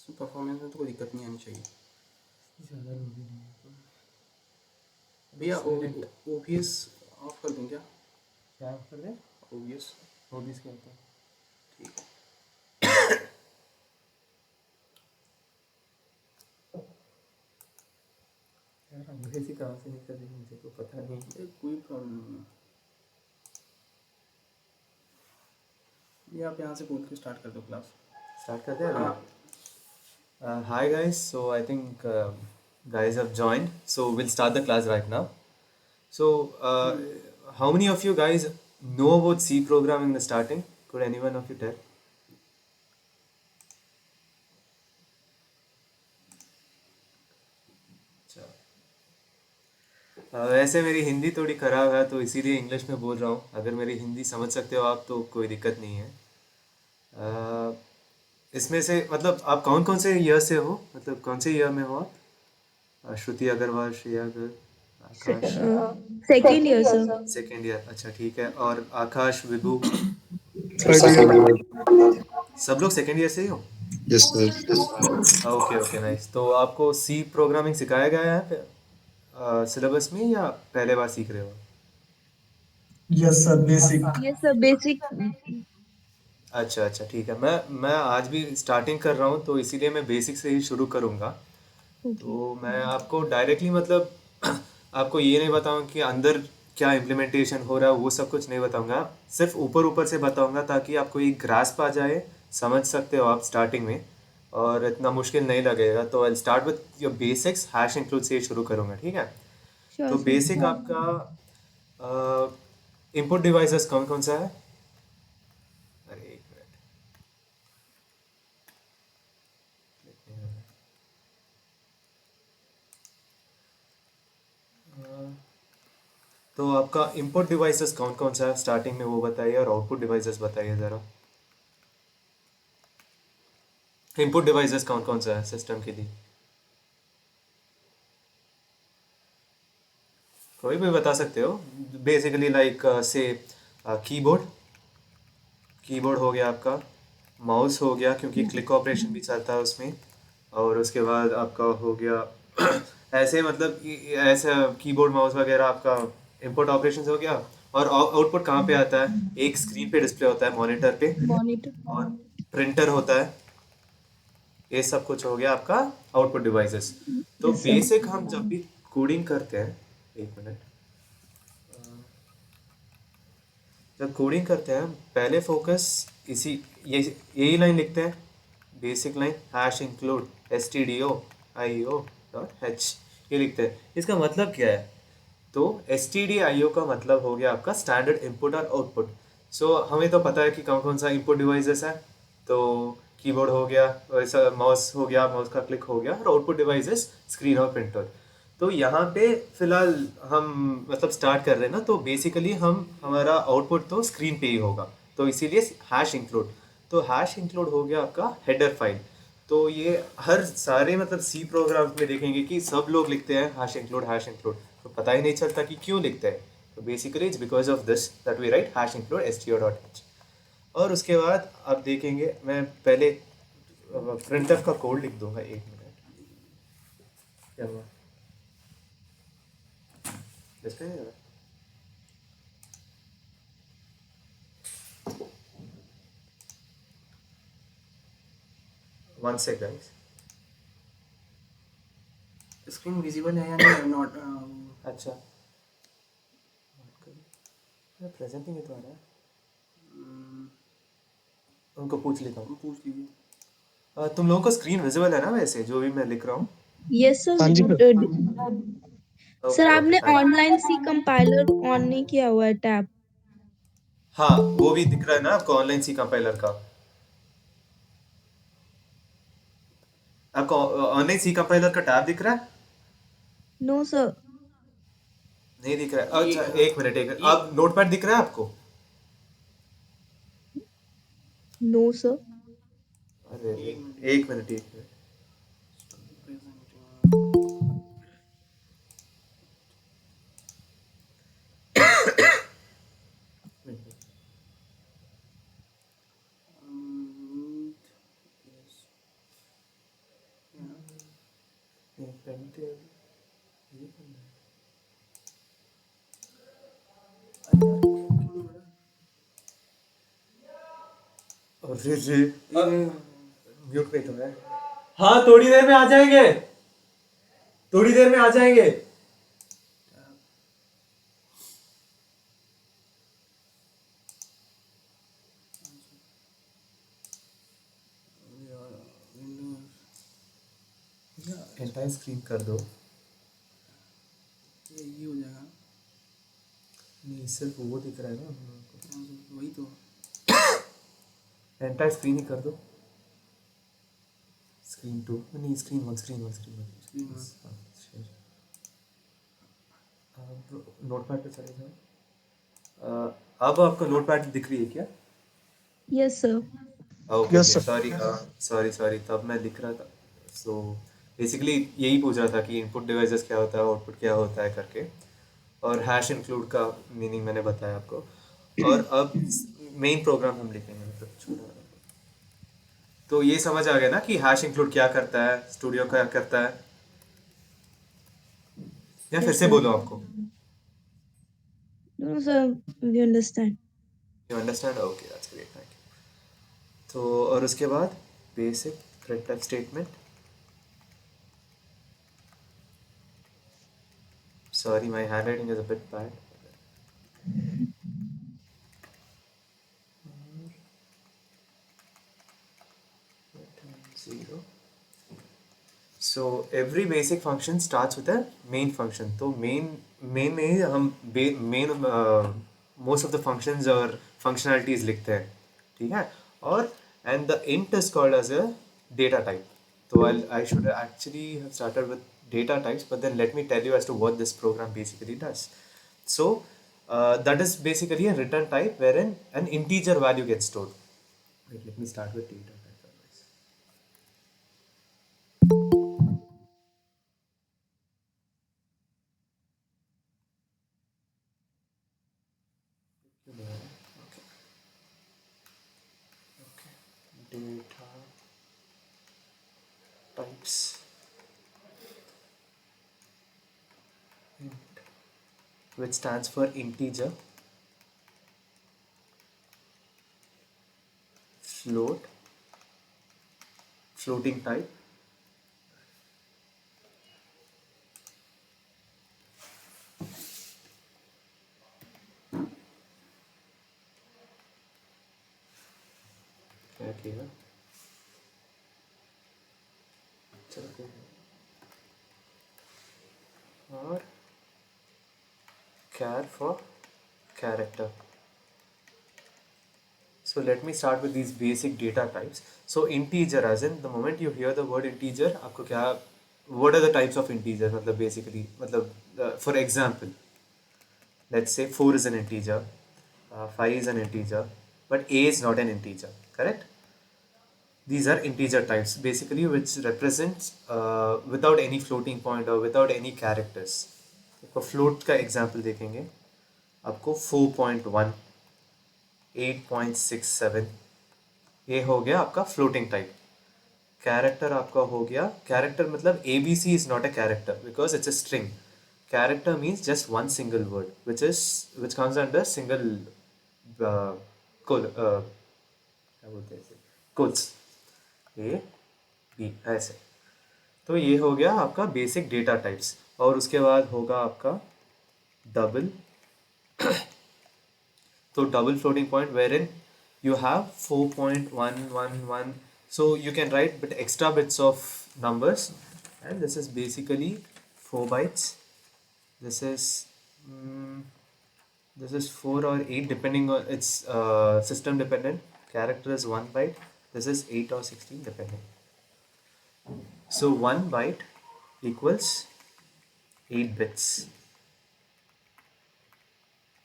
Performance में तो कोई दिक्कत नहीं आनी चाहिए ज़्यादा लोग भी नहीं है। भैया। Silent। OBS ऑफ कर दूँ क्या? क्या कर दे? OBS हॉबीज क्या होता है? ठीक है। यार अंग्रेजी कहाँ से निकली मुझे तो पता नहीं। ये कोई प्रॉब्लम नहीं है। ये आप यहाँ से बोल के स्टार्ट कर दो क्लास। स्टार्ट करते हैं हाँ। अभी? Hi guys, so I think guys have joined, so we'll start the class right now. So how many of you guys know about C programming in the starting? Could anyone of you tell? अच्छा, वैसे मेरी हिंदी थोड़ी ख़राब है तो इसीलिए English में बोल रहा हूँ। अगर मेरी हिंदी समझ सकते हो आप तो कोई दिक्कत नहीं है। इसमें से मतलब आप कौन कौन से ईयर से हो, मतलब कौन से ईयर में हो आप? Shruti Agarwal, Shreya Garg, Akash. Second year sir. Second year, अच्छा ठीक है। और आकाश, विभू, Second year. सब लोग सेकेंड ईयर से ही हो? Yes, sir. Okay okay nice. तो आपको सी प्रोग्रामिंग सिखाया गया है सिलेबस में या पहले बार सीख रहे हो? Yes, sir. Basic. ये सब बेसिक। अच्छा अच्छा ठीक है। मैं आज भी स्टार्टिंग कर रहा हूँ तो इसीलिए मैं बेसिक से ही शुरू करूँगा। तो मैं आपको डायरेक्टली मतलब आपको ये नहीं बताऊंगा कि अंदर क्या इम्प्लीमेंटेशन हो रहा है, वो सब कुछ नहीं बताऊंगा। सिर्फ ऊपर ऊपर से बताऊंगा ताकि आपको एक ग्रास्प आ जाए, समझ सकते हो आप स्टार्टिंग में, और इतना मुश्किल नहीं लगेगा। तो I start with your basics, hash include से शुरू करूंगा, ठीक है? श्योर तो सर। बेसिक आपका इनपुट डिवाइसेस कौन कौन सा है? अरे एक मिनट। तो आपका इनपुट डिवाइसेस कौन कौन सा है स्टार्टिंग में वो बताइए, और आउटपुट डिवाइसेस बताइए ज़रा। इनपुट डिवाइसेस कौन कौन सा है सिस्टम के लिए? कोई भी बता सकते हो। बेसिकली लाइक से कीबोर्ड, कीबोर्ड हो गया आपका, माउस हो गया क्योंकि क्लिक ऑपरेशन भी चलता है उसमें, और उसके बाद आपका हो गया ऐसे मतलब ऐसा कीबोर्ड माउस वगैरह आपका इनपुट ऑपरेशंस हो गया। और आउटपुट कहाँ पे आता है? एक स्क्रीन पे डिस्प्ले होता है मॉनिटर पे, मॉनिटर। और प्रिंटर होता है। ये सब कुछ हो गया आपका आउटपुट डिवाइसेस। तो यस सर। बेसिक हम जब भी कोडिंग करते हैं, एक मिनट, जब कोडिंग करते हैं पहले फोकस इसी यही लाइन लिखते हैं, basic line hash include S T D I O dot dot एच, ये लिखते हैं। इसका मतलब क्या है? तो S T D I O का मतलब हो गया आपका स्टैंडर्ड इनपुट और आउटपुट। सो हमें तो पता है कि कौन कौन सा इनपुट डिवाइसेस है। तो कीबोर्ड हो गया, वैसा माउस हो गया, माउस का क्लिक हो गया, और आउटपुट डिवाइसेस स्क्रीन और प्रिंटर। तो यहाँ पे फिलहाल हम मतलब स्टार्ट कर रहे हैं ना, तो बेसिकली हम हमारा आउटपुट तो स्क्रीन पे ही होगा, तो इसीलिए हैश इंक्लूड। तो हैश इंक्लूड हो गया आपका हेडर फाइल। तो ये हर सारे मतलब सी प्रोग्राम में देखेंगे कि सब लोग लिखते हैं हैश इंक्लूड हैश इंक्लूड, तो पता ही नहीं चलता कि क्यों लिखते हैं। तो basically it's because of this that we write hash include S T O dot H. और उसके बाद आप देखेंगे, मैं पहले प्रिंटर का कोड लिख दूंगा, एक मिनट। क्या हुआ? डिस्प्ले नहीं हो रहा? One sec guys. Screen visible है या नहीं? नॉट। अच्छा, प्रेजेंटिंग में तो आ रहा है, उनको पूछ लेता हूँ। पूछ लीजिए। तुम लोगों को स्क्रीन विजिबल है ना वैसे जो भी मैं लिख रहा हूँ? यस हाँ जी sir. Sir. Sir okay okay आपने fine. Online C compiler on नहीं किया हुआ है टैब। हाँ, वो भी दिख रहा है ना आपको ऑनलाइन सी कंपाइलर का? आपको ऑनलाइन सी कंपाइलर का टैब दिख रहा है? No sir. नहीं दिख रहा है? अच्छा ये एक मिनट, एक मिनट। अब नोटपैड दिख रहा है आपको? No sir. अरे एक मिनट। एक मिनट, एक मिनट। फ्रंट ये करना है। अरे रे म्यूट पे तो है। हाँ थोड़ी देर में आ जाएंगे, थोड़ी देर में आ जाएंगे। एंटायर स्क्रीन कर दो। ये हो जाएगा। नहीं सिर्फ वो दिख रहा है ना हम लोगों को। वही तो। एंटायर स्क्रीन ही कर दो। स्क्रीन 2 नहीं screen 1 screen 1 screen 1 screen one. हाँ शेयर। अब नोटपैड पे चले जाओ। अब आपको नोटपैड दिख रही है क्या? Yes, sir. Okay Yes, okay sir. Sorry sorry तब मैं लिख रहा था। सो बेसिकली यही पूछ रहा था कि इनपुट डिवाइसेस क्या होता है, आउटपुट क्या होता है करके, और हैश इंक्लूड का मीनिंग मैंने बताया आपको। और अब मेन प्रोग्राम हम लिखेंगे, मतलब छोटा। तो ये समझ आ गया ना कि हैश इंक्लूड क्या करता है, स्टूडियो क्या करता है, या फिर Yes, से sir. बोलो आपको? No, sir. We understand. You understand? Okay that's great, thank you. तो और उसके बाद basic printf statement. Sorry my handwriting is a bit bad. Zero. So every basic function starts with a main function. तो main में ही हम main most of the functions और functionalities लिखते हैं, ठीक है? और and the int is called as a data type. So I should actually have started with data types, but then let me tell you as to what this program basically does. So that is basically a return type wherein an integer value gets stored. Wait, let me start with data type otherwise. Okay. Data types int, which stands for integer, float, floating type, क्या किया? चलो कोई नहीं। और char for character. So let me start with these basic data types. So integer, as in the moment you hear the word integer, आपको क्या, what are the types of integer? मतलब basically, मतलब for example, let's say 4 is an integer, 5 is an integer, but a is not an integer, correct? These are integer types basically, which represents without any floating point or without any characters. आपको float का example देखेंगे, आपको 4.1, 8.67, ये हो गया आपका floating type. Character आपका हो गया, character मतलब ABC is not a character because it's a string. Character means just one single word, which comes under single क्या बोलते हैं इसे, quotes, A B ऐसे. तो ये हो गया आपका बेसिक डेटा टाइप्स. और उसके बाद होगा आपका डबल. तो double floating point wherein you have 4.111, so you can write but extra bits of numbers, and this is basically 4 bytes. This is this is 4 or 8 depending on its system dependent. Character is 1 byte. This is 8 or 16 depending. So 1 byte equals 8 bits.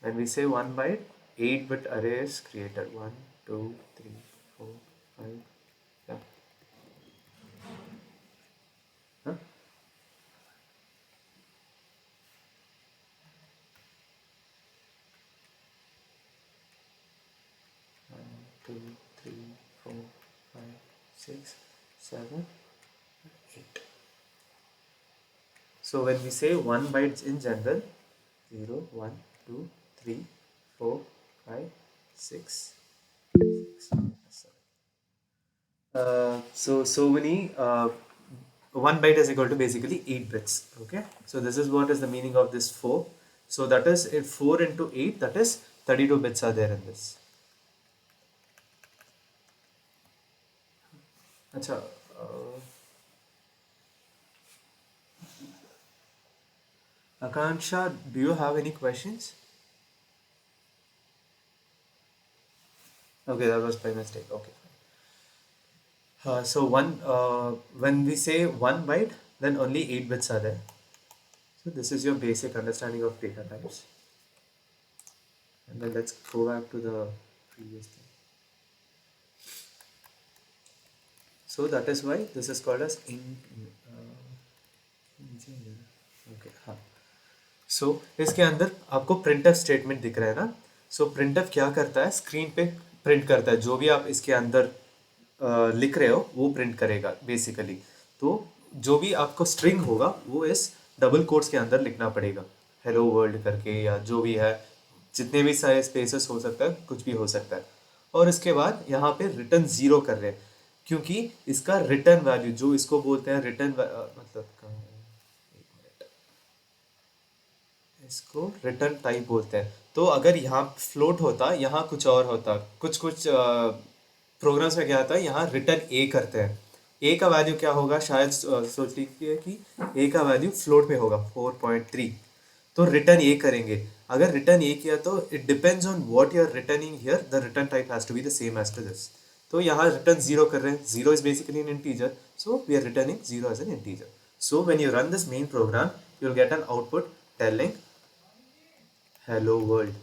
When we say 1 byte, 8-bit array is created. 1, 2, 3, 4, 5. Yeah. Huh? One, 2, 3, 4, 5, 6, 7, 8. So when we say 1 bytes in general, 0, 1, 2, 3, 4, 5, 6, 7. So many 1 byte is equal to basically 8 bits. Okay, so this is what is the meaning of this 4. So that is, if 4 into 8, that is 32 bits are there in this. Acha, Akansha, do you have any questions? Okay, that was by mistake. Okay. So when we say 1 byte, then only 8 bits are there. So this is your basic understanding of data types. And then let's go back to the previous thing. So that is why this is called as okay, हाँ. So इसके अंदर आपको printf statement दिख रहा है ना. So printf क्या करता है, स्क्रीन पे प्रिंट करता है जो भी आप इसके अंदर लिख रहे हो वो प्रिंट करेगा बेसिकली. तो जो भी आपको स्ट्रिंग होगा वो इस डबल कोट्स के अंदर लिखना पड़ेगा, हेलो वर्ल्ड करके, या जो भी है, जितने भी सारे स्पेसेस हो सकता है, कुछ भी हो सकता है. और इसके बाद यहाँ पे रिटर्न 0 कर रहे हैं क्योंकि इसका रिटर्न वैल्यू, जो इसको बोलते हैं रिटर्न मतलब इसको रिटर्न टाइप बोलते हैं. तो अगर यहाँ फ्लोट होता, यहाँ कुछ और होता, कुछ प्रोग्राम्स में क्या होता है, यहाँ रिटर्न ए करते हैं. ए का वैल्यू क्या होगा, शायद सोच लीजिए कि ए का वैल्यू फ्लोट में होगा 4.3, तो रिटर्न ए करेंगे. अगर रिटर्न ए किया तो it depends on what you are returning here, the return type has to be the same as to this. तो यहाँ रिटर्न 0 कर रहे हैं, 0 is basically an integer, so we are returning 0 as an integer. So when you run this main program you will get an output telling hello world.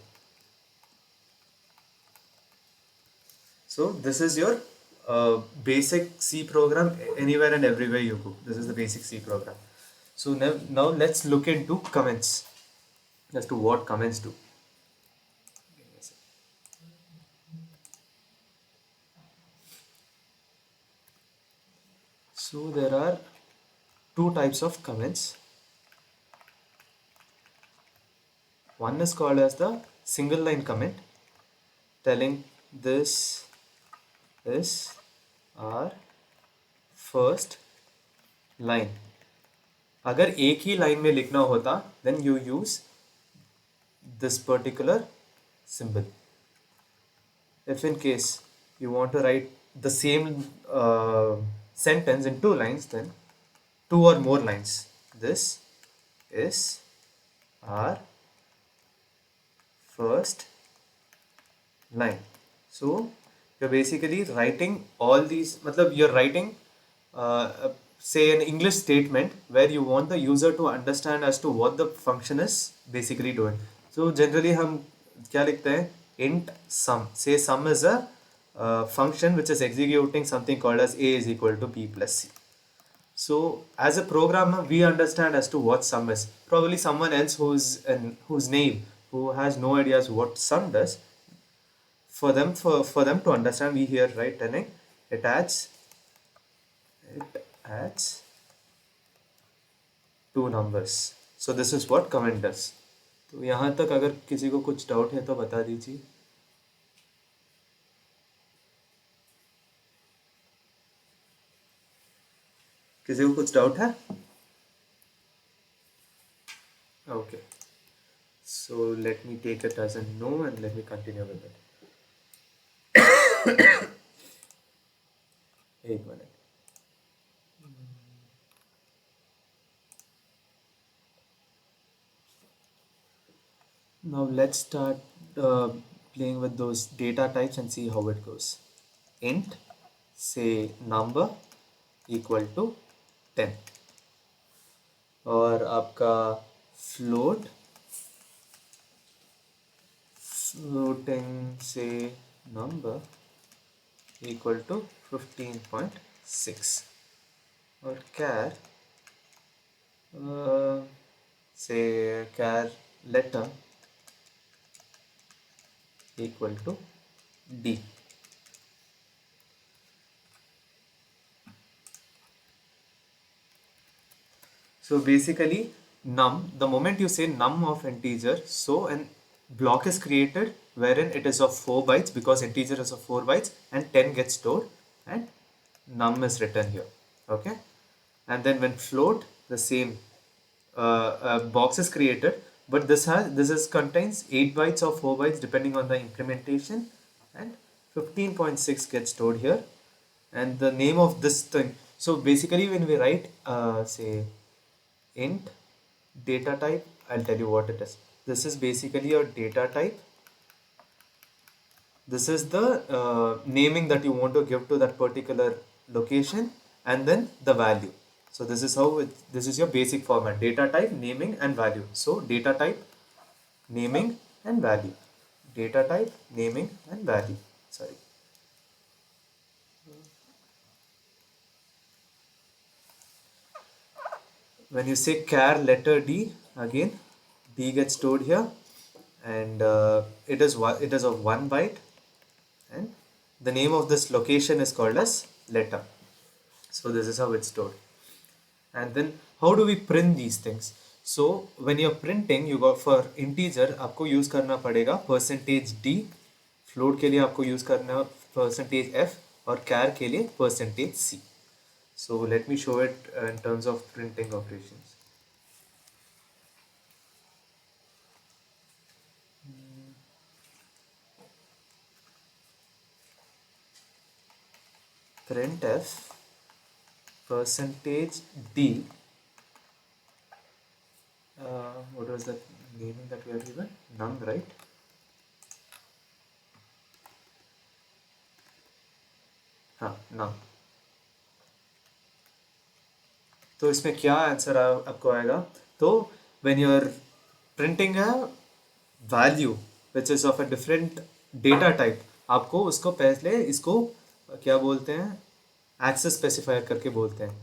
So this is your basic C program. Anywhere and everywhere you go, this is the basic C program. So now let's look into comments as to what comments do. So there are two types of comments. One is called as the single line comment, telling this is our first line. अगर एक ही line में लिखना होता then you use this particular symbol. If in case you want to write the same sentence in 2 lines, then 2 or more lines. This is our first line. So you're basically writing all these, matlab you're writing say an English statement where you want the user to understand as to what the function is basically doing. So generally हम क्या लिखते हैं, int sum. Say sum is a function which is executing something called as a is equal to b plus c. So as a programmer we understand as to what sum is. Probably someone else whose name who has no ideas what sum does, for them to understand, we here write telling it adds 2 numbers. So this is what comment does. तो यहाँ तक अगर किसी को कुछ doubt है तो बता दीजिए. किसी को कुछ डाउट है? Okay. So let me take it as a no and let me continue with it. एक minute. Now let's start playing with those data types and see how it goes. Int, say number equal to 10. और आपका float, floating say number equal to 15.6. और char say char letter equal to d. So basically num, the moment you say num of integer, so an block is created wherein it is of 4 bytes because integer is of 4 bytes and 10 gets stored and num is written here. Okay, and then when float, the same box is created, but this is contains 8 bytes or 4 bytes depending on the implementation, and 15.6 gets stored here, and the name of this thing. So basically when we write say int data type, I'll tell you what it is. This is basically your data type. This is the naming that you want to give to that particular location, and then the value. So this is how this is your basic format: data type, naming, and value. So data type, naming, and value. Data type, naming, and value. Sorry. When you say char letter D, again D gets stored here, and it is of 1 byte, and the name of this location is called as letter. So this is how it's stored. And then how do we print these things? So when you're printing, you got for integer आपको use करना पड़ेगा %d, float के लिए आपको use करना %f, और char के लिए %c. So let me show it in terms of printing operations. Printf %d, what was the naming that we have given? Num, right? हाँ, num. तो इसमें क्या आंसर आपको आएगा? तो when you're printing a value which is of a different data type, आपको उसको पहले इसको क्या बोलते हैं? एक्सेस स्पेसिफायर करके बोलते हैं.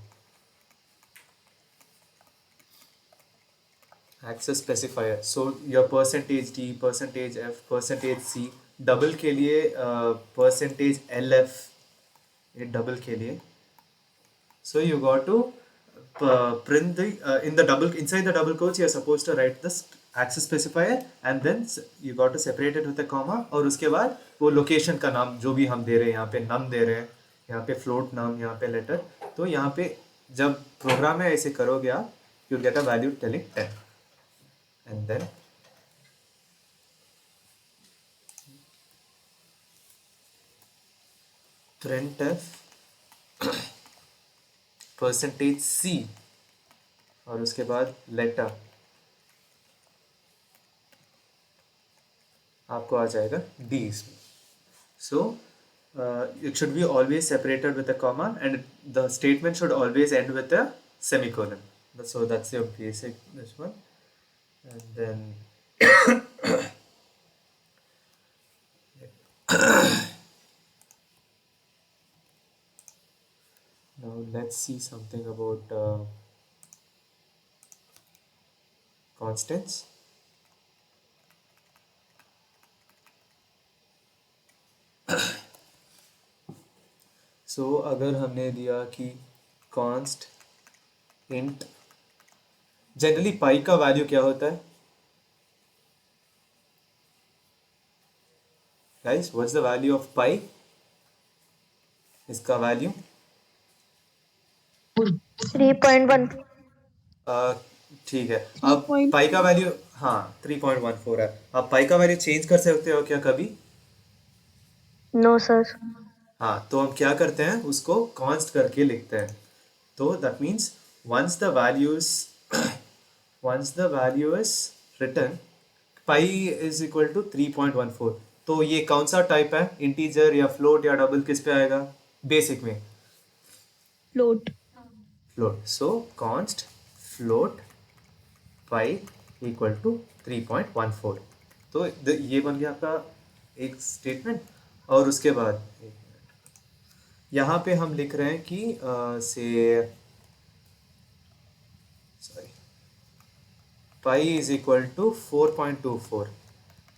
Access specifier. So your %d, %f, %c, double के लिए %lf, ये डबल के लिए. So you got to print the in the double, inside the double quotes you are supposed to write this access specifier, and then you got to separate it with a comma, और उसके बाद वो location का नाम जो भी हम दे रहे हैं, यहाँ पे num दे रहे हैं, यहाँ पे float num, यहाँ पे letter. तो यहाँ पे जब प्रोग्राम में ऐसे करोगे आप, you'll get a value telling 10, and then printf %c, और उसके बाद लेटर, आपको आ जाएगा d इसमें. So it should be always separated with a comma, and the statement should always end with a semicolon. So that's your basic this one. And then now let's see something about constants. So अगर हमने दिया कि const int, generally पाई का value क्या होता है guys? What's the value of pi? इसका value 3.1. ठीक है. अब पाई का वैल्यू, हाँ 3.14 है. आप पाई का वैल्यू चेंज कर सकते हो क्या कभी? No, sir. हाँ, तो हम क्या करते हैं, उसको const करके लिखते हैं. तो that means once the value is written, pi is equal to 3.14. तो ये कौन सा टाइप है, इंटीजर या फ्लोट या डबल, किस पे आएगा बेसिक में? Float. Float. So const float pi equal to 3.14. तो ये बन गया आपका एक स्टेटमेंट. और उसके बाद यहाँ पे हम लिख रहे हैं कि pi is equal to 4.24.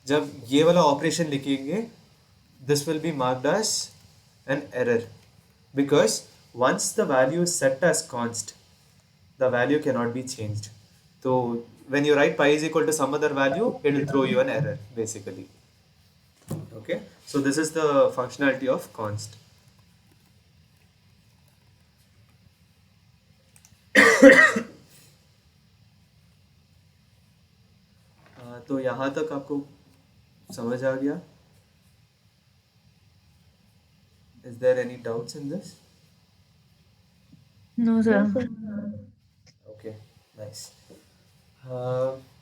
जब ये वाला ऑपरेशन लिखेंगे, this will be marked as an error, because once the value is set as const, the value cannot be changed. So when you write pi is equal to some other value, it will throw you an error basically. Okay, so this is the functionality of const. तो यहाँ तक आपको समझ आ गया? Is there any doubts in this? No, sir. Okay, nice.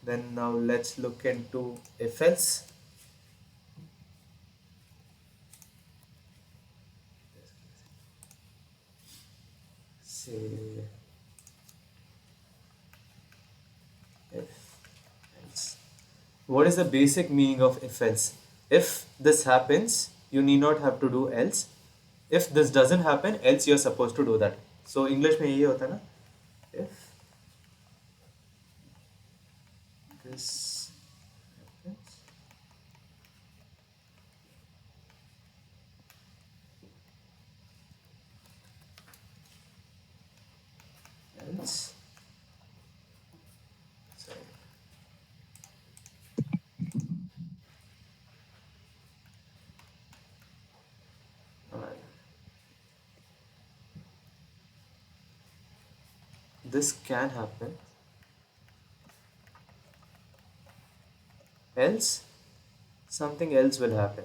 Then now let's look into if else. Say if else. What is the basic meaning of if else? If this happens, you need not have to do else. If this doesn't happen, else you're supposed to do that. So English में ये होता है ना, if this happens, else, sorry. This can happen, else something else will happen.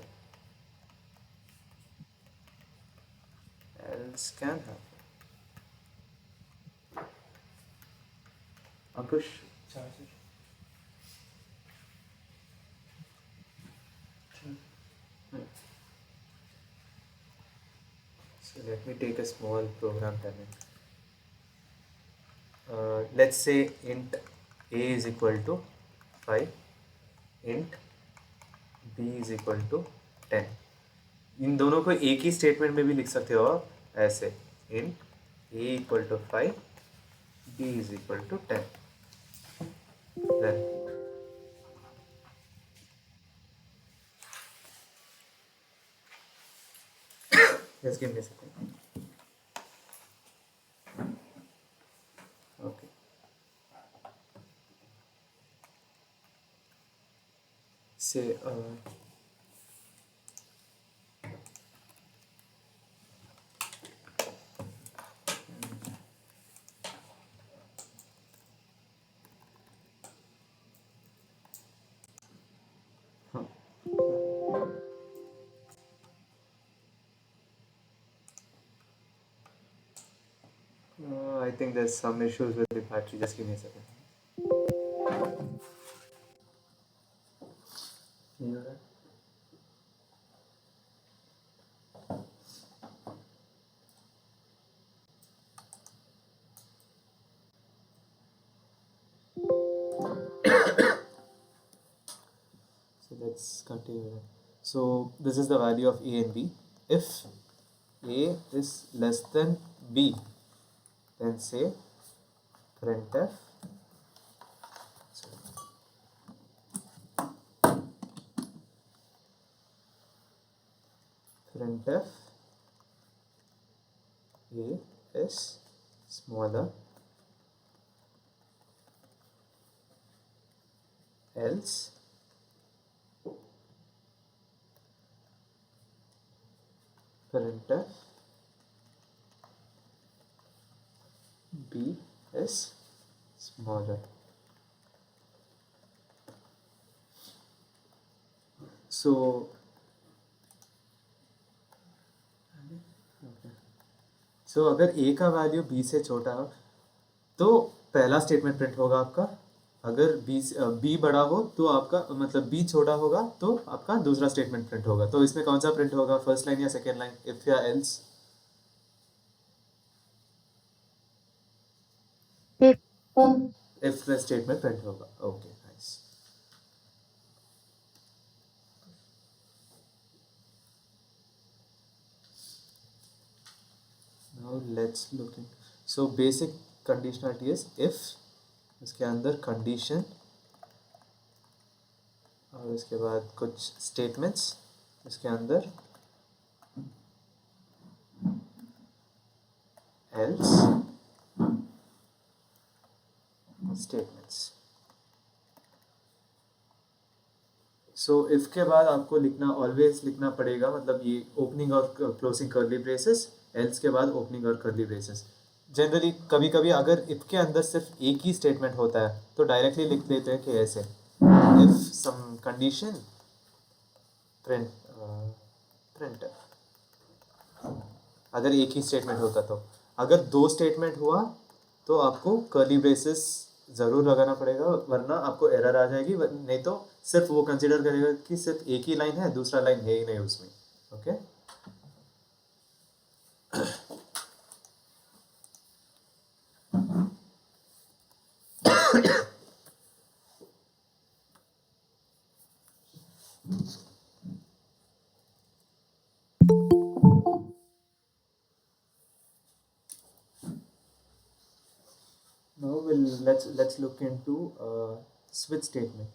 Else can happen. Ankush, charger. So let me take a small program time. Let's say int a is equal to 5, int b is equal to 10. इन दोनों को एक ही statement में भी लिख सकते हो आप ऐसे, int a equal to 5, b is equal to 10. Then just give me a second. Okay. Say I think there's some issues with the battery. Just give me a second. Can you hear that? So let's continue. So this is the value of a and b. If a is less than b, then say printf printf a is smaller, else printf b is smaller. So अगर a का value b से छोटा हो तो पहला statement print होगा आपका, अगर b बड़ा हो तो आपका मतलब b छोटा होगा तो आपका दूसरा स्टेटमेंट प्रिंट होगा. तो इसमें कौन सा प्रिंट होगा, फर्स्ट लाइन या सेकेंड लाइन, इफ या एल्स? इफ स्टेटमेंट प्रिंट होगा. Okay, nice. Now let's look in. So basic conditionality is if, इसके अंदर कंडीशन और इसके बाद कुछ स्टेटमेंट्स, इसके अंदर else स्टेटमेंट्स। सो इफ के बाद आपको लिखना ऑलवेज लिखना पड़ेगा, मतलब ये ओपनिंग और क्लोजिंग कर्ली ब्रेसेस, एल्स के बाद ओपनिंग और कर्ली ब्रेसेस। जनरली कभी कभी अगर इफ के अंदर सिर्फ एक ही स्टेटमेंट होता है तो डायरेक्टली लिख देते हैं कि ऐसे, if some condition print print, अगर एक ही स्टेटमेंट होता तो। अगर दो स्टेटमेंट हुआ तो आपको कर्ली ब्रेसेस ज़रूर लगाना पड़ेगा, वरना आपको एरर आ जाएगी। नहीं तो सिर्फ वो कंसिडर करेगा कि सिर्फ एक ही लाइन है, दूसरा लाइन है ही नहीं उसमें। Okay now let's look into switch statement.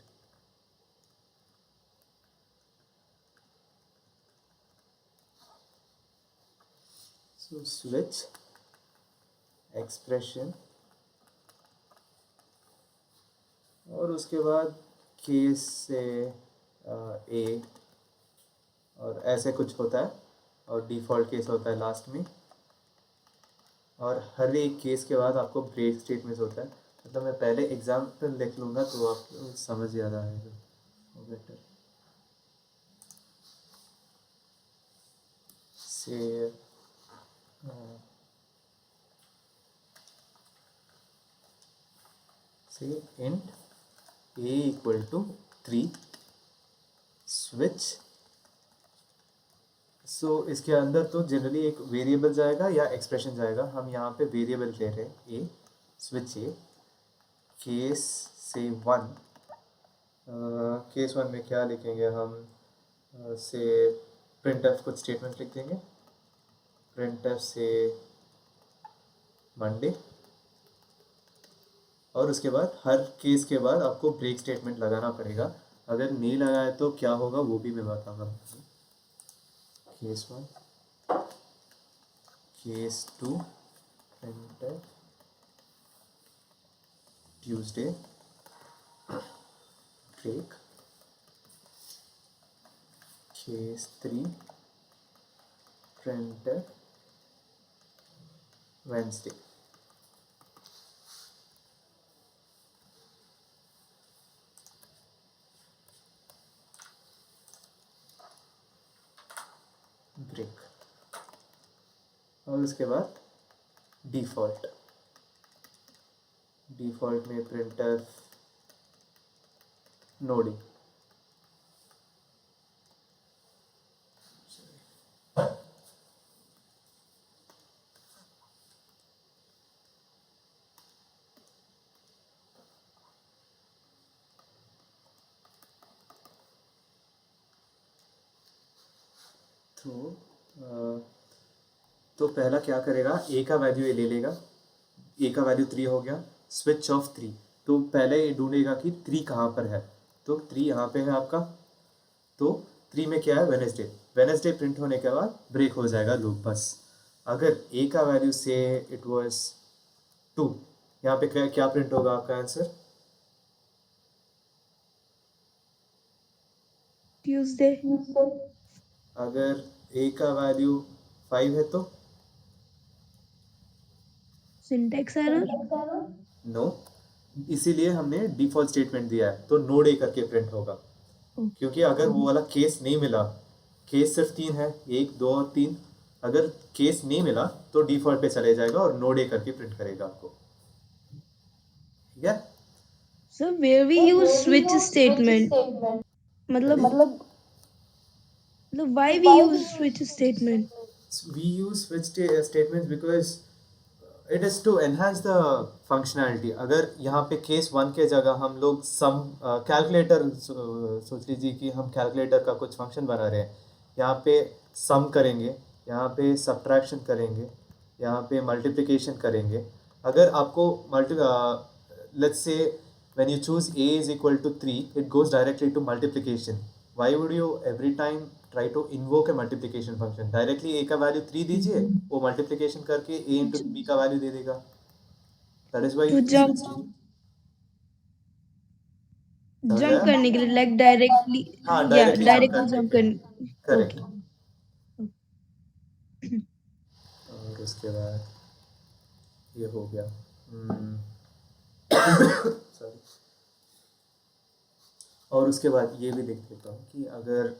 So switch expression और उसके बाद केस से ए और ऐसे कुछ होता है, और डिफ़ॉल्ट केस होता है लास्ट में, और हर एक केस के बाद आपको ब्रेक स्टेटमेंट होता है। मतलब मैं पहले एग्जाम्पल लिख लूँगा तो आपको समझ ज़्यादा आएगा बेटर। से int a equal to 3 switch. So इसके अंदर तो जनरली एक वेरिएबल जाएगा या एक्सप्रेशन जाएगा, हम यहाँ पे वेरिएबल ले रहे हैं ए, स्विच ए। केस से 1, केस 1 में क्या लिखेंगे हम, से printf कुछ स्टेटमेंट लिख देंगे, printf से मंडे, और उसके बाद हर केस के बाद आपको ब्रेक स्टेटमेंट लगाना पड़ेगा। अगर नहीं लगाए तो क्या होगा वो भी मैं बताऊंगा। Case 1, case 2, printf Tuesday break, case 3 printf Wednesday. Break, और उसके बाद डिफ़ॉल्ट में printf नोडिंग। तो पहला क्या करेगा, ए का वैल्यू ये ले लेगा, ए का वैल्यू 3 हो गया, स्विच ऑफ 3। तो पहले ये ढूंढेगा कि 3 कहाँ पर है, तो 3 यहाँ पे है आपका। तो 3 में क्या है, वेनेसडे प्रिंट होने के बाद ब्रेक हो जाएगा लूप बस। अगर ए का वैल्यू से इट वाज 2, यहाँ पे क्या प्रिंट होगा आपका आंसर, ट्यूसडे। अगर ए का वैल्यू 5 है तो सिंटैक्स एरर। नो, इसीलिए हमने डिफॉल्ट स्टेटमेंट दिया है, तो नोड ए करके प्रिंट होगा। क्योंकि अगर वो वाला केस नहीं मिला, केस सिर्फ 3 है, 1, 2 और 3, अगर केस नहीं मिला तो डिफॉल्ट पे चले जाएगा और नोड ए करके प्रिंट करेगा आपको। ठीक है, So where we use switch statement, मतलब why we use switch statement? we use switch statements because it is to enhance the functionality. अगर यहाँ पे केस 1 के जगह हम लोग सम कैलकुलेटर सोच लीजिए कि हम कैलकुलेटर का कुछ फंक्शन बना रहे हैं, यहाँ पे सम करेंगे, यहाँ पे सब्ट्रैक्शन करेंगे, यहाँ पे मल्टीप्लिकेशन करेंगे। अगर आपको let's say when you choose a is equal to 3, it goes directly to multiplication. Why would you every time try to invoke a multiplication function? Directly a का वैल्यू 3 दीजिए, वो मल्टीप्लिकेशन करके a into b का value दे देगा। That is why To jump समझ jump आया? करने के लिए लाइक डायरेक्टली, हाँ, या डायरेक्टली जंप डायरेक्टली करने जंप के लिए, करने। करेक्ट। ओके। और उसके बाद ये हो गया, सॉरी। और उसके बाद ये भी देख लेता हूँ कि अगर,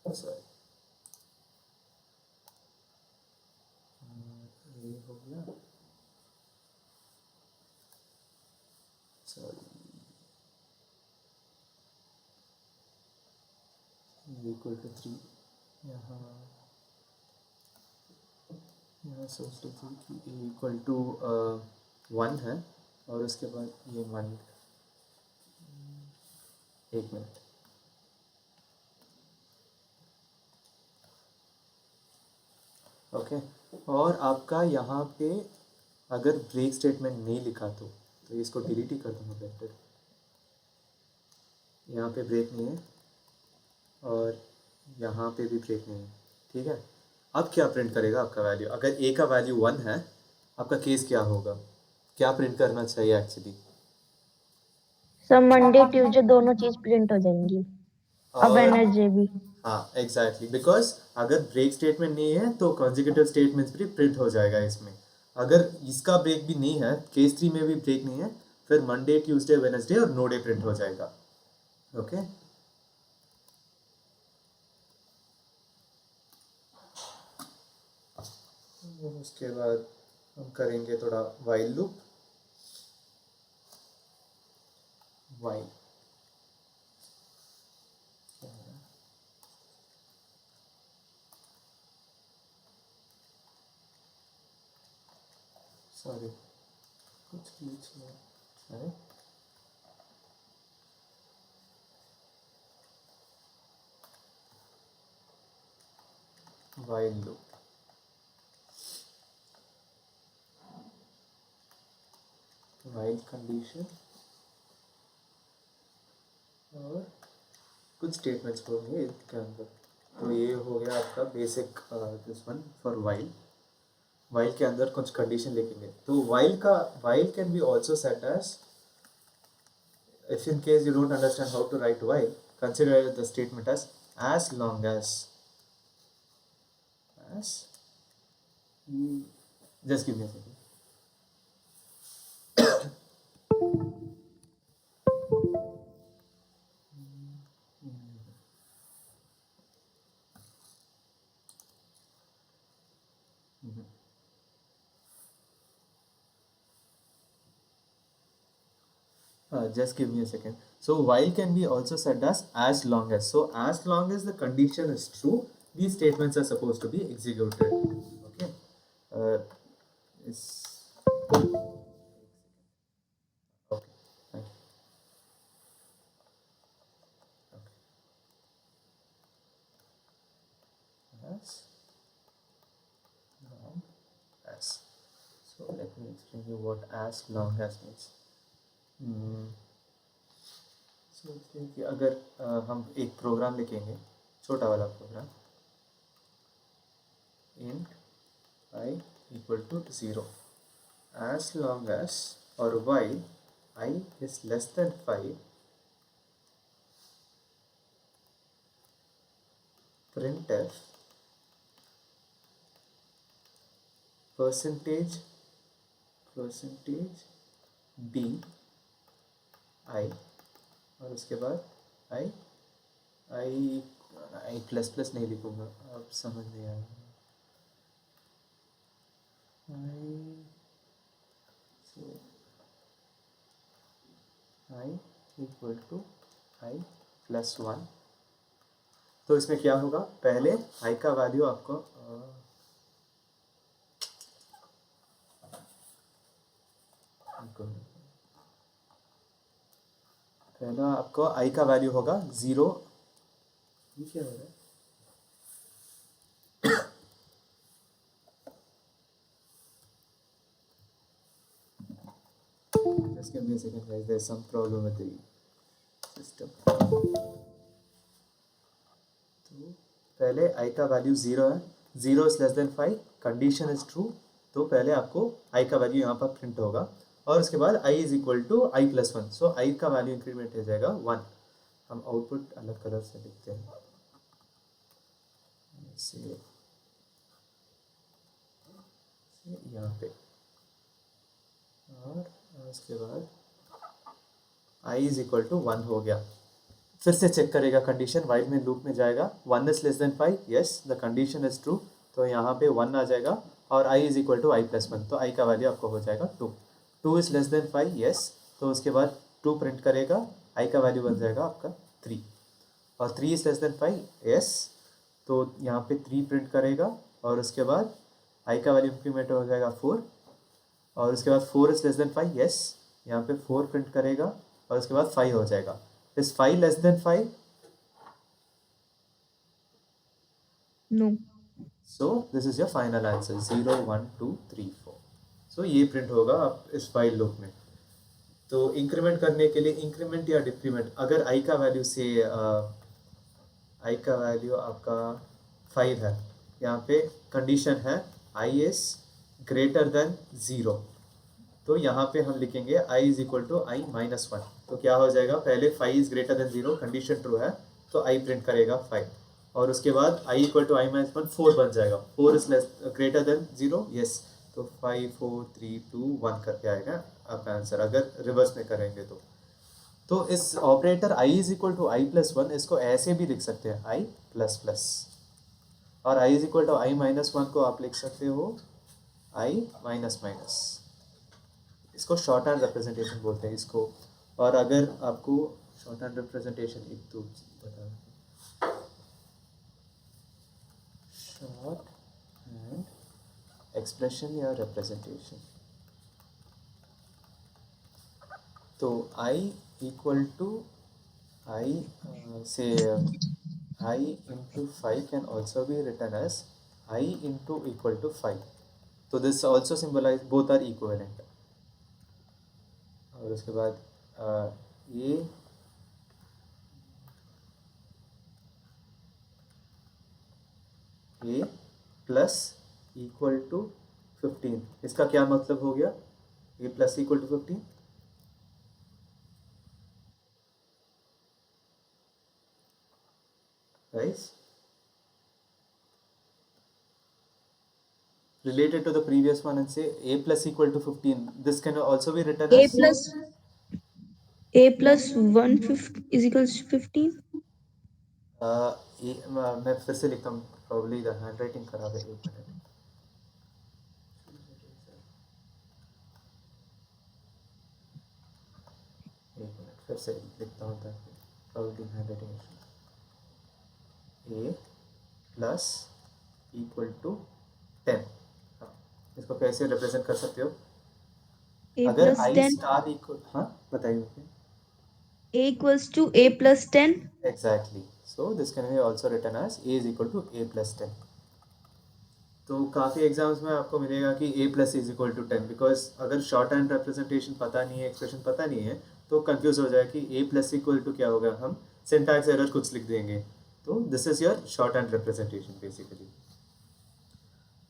सॉरी, ये हो गया, सॉरी, इक्वल टू 3, यहाँ सोच लीजिए कि इक्वल टू 1 है, और उसके बाद ये 1, 1 मिनट, ओके। और आपका यहाँ पे अगर ब्रेक स्टेटमेंट नहीं लिखा तो इसको डिलीट ही कर दूँगा बेटर। यहाँ पे ब्रेक नहीं है और यहाँ पे भी ब्रेक नहीं है, ठीक है। अब क्या प्रिंट करेगा आपका वैल्यू? अगर ए का वैल्यू 1 है, आपका केस क्या होगा? क्या प्रिंट करना चाहिए एक्चुअली? सर मंडे ट्यूसडे दोनों चीज प्रिंट हो जाएंगी, और और वेडनेसडे भी। हाँ, एग्जैक्टली, बिकॉज अगर ब्रेक स्टेटमेंट नहीं है तो कॉन्जिक्यूटिव स्टेटमेंट्स भी प्रिंट हो जाएगा इसमें। अगर इसका ब्रेक भी नहीं है, केस 3 में भी ब्रेक नहीं है, फिर मंडे ट्यूसडे वेडनेसडे और नो डे प्रिंट हो जाएगा, ओके। उसके बाद हम करेंगे थोड़ा वाइल लूप। वाइल सॉरी, कुछ बीच में है, वाइल लूप, वाइल कंडीशन और कुछ स्टेटमेंट्स होंगे इसके अंदर। तो ये हो गया आपका basic this one for while. While के अंदर कुछ कंडीशन लिखेंगे। तो while can be also set as, if in case you don't understand how to write while, consider the statement as long as just give me a second. Just give me a second. So while can be also said as long as. So as long as the condition is true, these statements are supposed to be executed. Okay. Is okay. Thank you. Okay. As long as. So let me explain you what as long as means. सोचते हैं कि अगर हम एक programme लिखेंगे, छोटा वाला programme, int I equal to 0 as long as, or while I is less than 5, printf percentage b I, और उसके बाद आई प्लस प्लस नहीं लिखूंगा, अब समझ नहीं आया। I equal to I plus 1। तो इसमें क्या होगा? पहले आई का वैल्यू आपको पहला आपको आई का वैल्यू होगा 0। ये क्या हो रहा है? Just give me a second guys, there's some problem with the system. तो पहले आई का वैल्यू 0 है, 0 is less than 5, condition is true, तो पहले आपको आई का वैल्यू यहाँ पर प्रिंट होगा, और उसके बाद i is equal to I plus one, so i का वैल्यू इंक्रीमेंट हो जाएगा 1। हम आउटपुट अलग कलर से लिखते हैं, यहाँ पे, और उसके बाद i इज इक्वल टू 1 हो गया। फिर से चेक करेगा कंडीशन, वाइल में लूप में जाएगा, 1 is less than 5, yes the condition is true, तो यहाँ पे 1 आ जाएगा, और i is equal to I plus one, तो i का वैल्यू आपको हो जाएगा 2। 2 इज लेस देन 5, यस, तो उसके बाद 2 प्रिंट करेगा, i का वैल्यू बन जाएगा आपका 3, और 3 इज लेस देन 5, यस, तो यहाँ पे 3 प्रिंट करेगा, और उसके बाद i का वैल्यू इंक्रीमेंट हो जाएगा 4, और उसके बाद 4 इज लेस देन 5, यस, यहाँ पे 4 प्रिंट करेगा, और उसके बाद 5 हो जाएगा। Is 5 less than 5? No. So this is your final answer, 0 1 2 3 4। सो ये प्रिंट होगा आप इस फाइल लूप में। तो इंक्रीमेंट करने के लिए इंक्रीमेंट या डिक्रीमेंट, अगर i का वैल्यू से i का वैल्यू आपका 5 है, यहाँ पे कंडीशन है i इज ग्रेटर देन 0, तो यहाँ पे हम लिखेंगे i is equal to I minus one. तो क्या हो जाएगा, पहले 5 is greater than 0, condition true है, तो i प्रिंट करेगा 5, और उसके बाद i equal to I minus one 4 बन जाएगा, 4 is less greater than 0, yes, तो 5 4 3 2 1 करके आएगा आपका आंसर, अगर रिवर्स में करेंगे तो इस operator i is equal to I plus one, इसको ऐसे भी लिख सकते हैं i प्लस प्लस, और i is equal to I minus one को आप लिख सकते हो i माइनस माइनस, इसको शॉर्ट हैंड रिप्रेजेंटेशन बोलते हैं इसको। और अगर आपको शॉर्ट हैंड रिप्रेजेंटेशन एक तो बता, शॉर्ट हैंड एक्सप्रेशन या रिप्रेजेंटेशन, तो i इक्वल टू आई से i into 5 can also be written as i into equal to 5, so this also symbolize both are equivalent। और उसके बाद ये a प्लस इक्वल टू 15, इसका क्या मतलब हो गया, a plus equal to 15, right? Related to the previous one and say a plus equal to 15, this can also be written A as plus 1 is equals to 15. मैं फिर से लिखता हूँ, प्रॉब्ली द हैंड राइटिंग खराब है, एक minute फिर से लिखता हूँ ताकि probably handwriting, a plus equal to 10, इसको कैसे रिप्रेजेंट कर सकते हो, A अगर plus i 10. स्टार इक्वल, हाँ बताइए, A equals to A plus 10. exactly, so this can be also written as a is equal to a plus 10। तो काफ़ी एग्जाम्स में आपको मिलेगा कि a plus is equal to 10, because अगर शॉर्ट हैंड रिप्रेजेंटेशन पता नहीं है, एक्सप्रेशन पता नहीं है, तो कंफ्यूज हो जाए कि a प्लस इक्वल टू क्या होगा, हम सिंटैक्स एरर कुछ लिख देंगे, तो this is your short hand representation basically.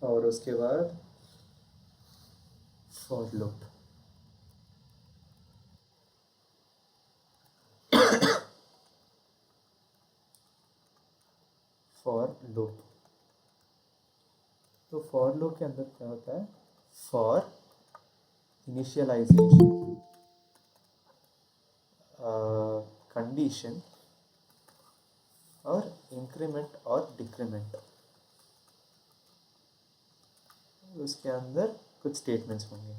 और उसके बाद फॉर लूप, फॉर लूप, तो फॉर लूप के अंदर क्या होता है, फॉर इनिशियलाइजेशन, कंडीशन और इंक्रीमेंट और डिक्रीमेंट, उसके अंदर कुछ स्टेटमेंट्स होंगे।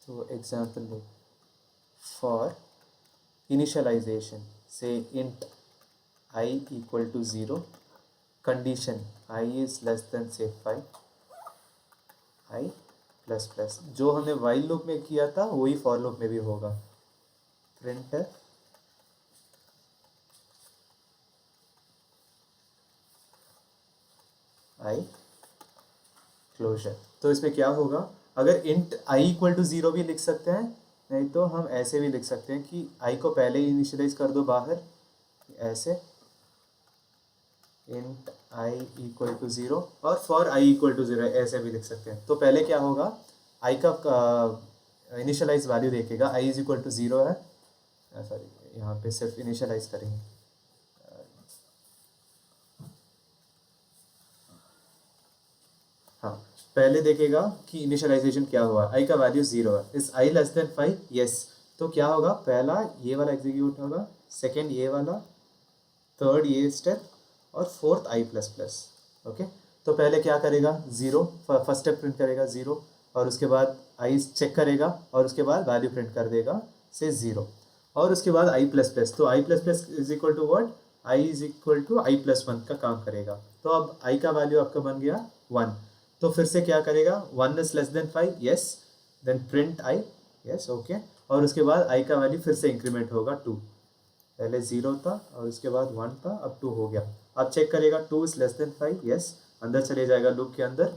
तो example low, for initialization, say int i equal to 0, condition i is less than say 5, i plus plus, जो हमने while loop में किया था वही for loop में भी होगा, printf i closure। तो इसमें क्या होगा, अगर int i equal to 0 भी लिख सकते हैं, नहीं तो हम ऐसे भी लिख सकते हैं कि i को पहले ही इनिशियलाइज कर दो बाहर, ऐसे int I इक्वल टू 0 और फॉर I इक्वल टू 0 ऐसे भी लिख सकते हैं। तो पहले क्या होगा, I का इनिशियलाइज वैल्यू देखेगा, I इज इक्वल टू 0 है, सॉरी यहाँ पे सिर्फ इनिशियलाइज करेंगे। हाँ, पहले देखेगा कि इनिशियलाइजेशन क्या हुआ, I का वैल्यू 0 है, इस I लेस देन 5 यस, तो क्या होगा, पहला ये वाला एग्जीक्यूट होगा, सेकेंड ये वाला, थर्ड ये स्टेप और fourth I plus plus. Okay, तो पहले क्या करेगा, 0 फर्स्ट स्टेप प्रिंट करेगा 0 और उसके बाद I चेक करेगा और उसके बाद वैल्यू प्रिंट कर देगा से 0 और उसके बाद I प्लस प्लस, तो I plus plus is equal to what, I is equal to I plus 1 का काम करेगा। तो अब I का वैल्यू आपका बन गया 1, तो फिर से क्या करेगा, 1 is less than 5 yes, then print I yes okay, और उसके बाद I का वैल्यू फिर से इंक्रीमेंट होगा 2, पहले 0 था और उसके बाद 1 था, अब 2 हो गया। अब चेक करेगा 2 इज लेस देन 5 यस, अंदर चले जाएगा लूप के अंदर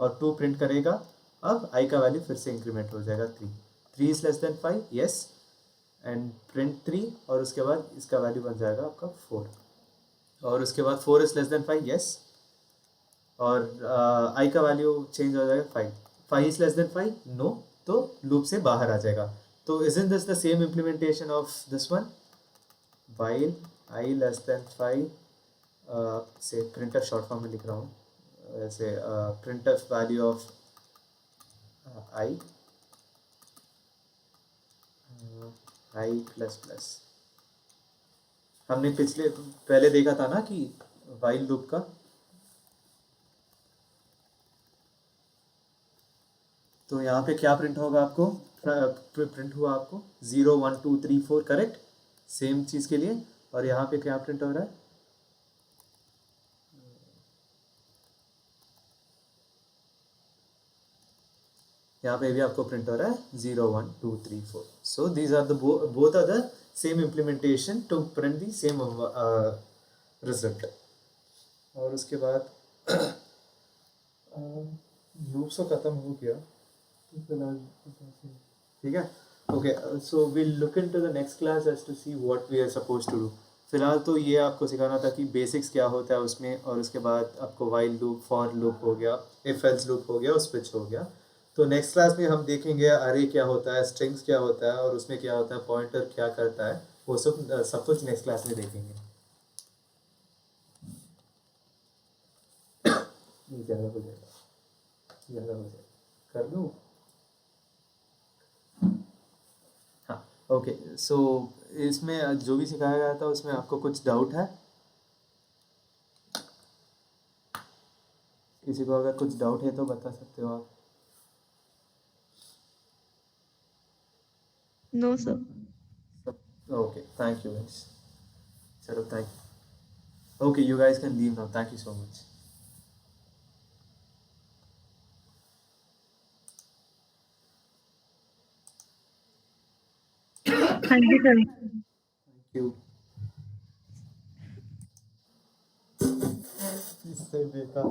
और 2 प्रिंट करेगा, अब I का वैल्यू फिर से इंक्रीमेंट हो जाएगा 3 is less than 5 yes and print 3 और उसके बाद इसका वैल्यू बन जाएगा आपका 4 और उसके बाद 4 इज लेस देन 5 यस और I का वैल्यू चेंज हो जाएगा 5 इज लेस देन 5 नो, तो लूप से बाहर आ जाएगा। तो isn't this the same implementation of this one, while I less than 5 से printf शॉर्ट फॉर्म में लिख रहा हूँ, वैसे printf value of I plus plus, हमने पहले देखा था ना कि while लूप का, तो यहाँ पे क्या प्रिंट होगा आपको, प्रिंट हुआ आपको 0 1 2 3 4 करेक्ट, सेम चीज़ के लिए, और यहाँ पे क्या प्रिंट हो रहा है, यहाँ पे भी आपको प्रिंट हो रहा है 0 1 2 3 4। So these are the both are the same implementation to print the same result. और उसके बाद लूप तो खत्म हो गया, ठीक है, okay, so will look into the next class as to see what we are suppose to do. फिलहाल तो ये आपको सिखाना था कि बेसिक्स क्या होता है उसमें, और उसके बाद आपको वाइल लूप, फॉर लूप हो गया, इफ एल्स लूप हो गया और स्विच हो गया। तो नेक्स्ट क्लास में हम देखेंगे अरे क्या होता है, स्ट्रिंग्स क्या होता है और उसमें क्या होता है, पॉइंटर क्या करता है, वो सब कुछ नेक्स्ट क्लास में देखेंगे। ज़्यादा हो जाएगा, कर लूँ, हाँ ओके। सो इसमें जो भी सिखाया गया था उसमें आपको कुछ डाउट है, किसी को अगर कुछ डाउट है तो बता सकते हो आप। No, sir. Okay, thank you guys. Chalo, thank you. Okay, you guys can leave now. Thank you so much. Thank you, sir. Thank you. इससे बेकार